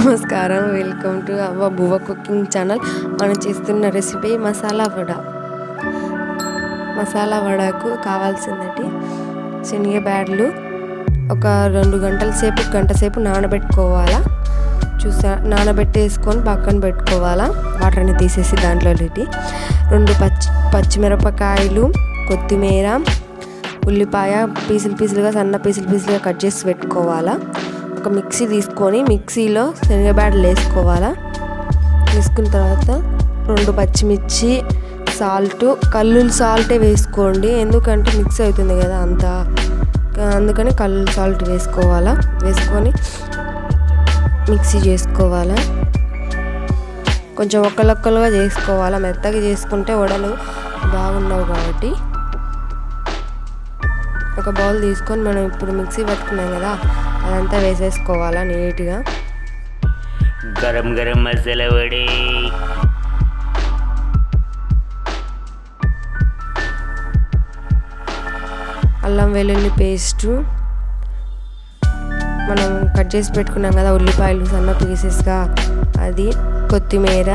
నమస్కారం, welcome to అవ్వబువ్వ cooking channel. మనం చేస్తున్న రెసిపీ మసాలా వడ. మసాలా వడకు కావాల్సింది శనగ బ్యాడ్లు ఒక 2 గంటల సేపు గంట సేపు నానబెట్టుకోవాలా. నానబెట్టేసుకొని పక్కన పెట్టుకోవాలా. వాటర్ని తీసేసి దాంట్లో 2 పచ్చిమిరపకాయలు, కొత్తిమీర, ఉల్లిపాయ పీసులుగా సన్న పీసులుగా కట్ చేసి పెట్టుకోవాలా. ఒక మిక్సీ తీసుకొని మిక్సీలో శనగబ్యాడలు వేసుకోవాలా. వేసుకున్న తర్వాత 2 పచ్చిమిర్చి, సాల్ట్, కల్లులు సాల్టే వేసుకోండి, ఎందుకంటే మిక్స్ అవుతుంది కదా అంతా, అందుకని కల్లులు సాల్ట్ వేసుకోవాలా. వేసుకొని మిక్సీ చేసుకోవాలా. కొంచెం ఒక్కలుగా చేసుకోవాలా, మెత్తగా చేసుకుంటే వడలు బాగున్నావు కాబట్టి. ఒక బౌల్ తీసుకొని మనం ఇప్పుడు మిక్సీ పట్టుకున్నాం కదా అదంతా వేసేసుకోవాలా నీట్గా. గరం మసాలా వడే. అల్లం వెల్లుల్లి పేస్టు, మనం కట్ చేసి పెట్టుకున్నాం కదా ఉల్లిపాయలు సన్న పీసెస్గా, అది, కొత్తిమీర,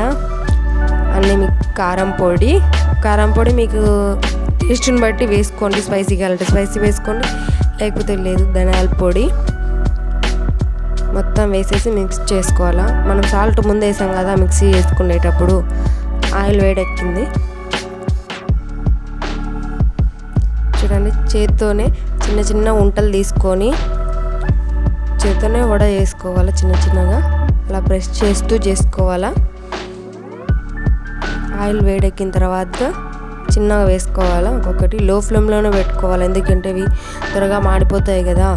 అన్నీ కారం పొడి మీకు టేస్ట్ని బట్టి వేసుకోండి. స్పైసీ కావాలంటే స్పైసీ వేసుకోండి, లేకపోతే లేదు. ధనియాల పొడి మొత్తం వేసేసి మిక్స్ చేసుకోవాలా. మనం సాల్ట్ ముందు వేసాం కదా మిక్సీ చేసుకునేటప్పుడు. ఆయిల్ వేడెక్కింది చూడండి. చేత్తోనే చిన్న ఉంటలు తీసుకొని చేత్తోనే వడ చేసుకోవాలా. చిన్నగా అలా ప్రెస్ చేస్తూ చేసుకోవాలా. ఆయిల్ వేడెక్కిన తర్వాత చిన్నగా వేసుకోవాలా. ఒక్కొక్కటి లో ఫ్లేమ్లోనే పెట్టుకోవాలి, ఎందుకంటే ఇవి త్వరగా మాడిపోతాయి కదా.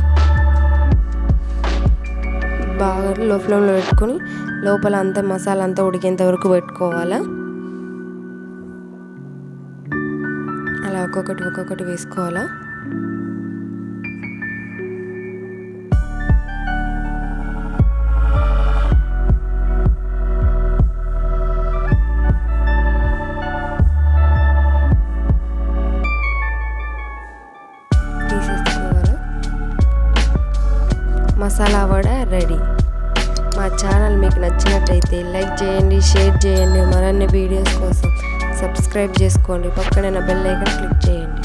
బాగా లో ఫ్లేమ్లో పెట్టుకొని లోపల అంతా మసాలా అంతా ఉడికేంత వరకు పెట్టుకోవాలా. అలా ఒక్కొక్కటి వేసుకోవాలా. మసాలా వడ రెడీ. మా ఛానల్ మీకు నచ్చినట్టయితే లైక్ చేయండి, షేర్ చేయండి. మరిన్ని వీడియోస్ కోసం సబ్స్క్రైబ్ చేసుకోండి. పక్కన బెల్ ఐకాన్ క్లిక్ చేయండి.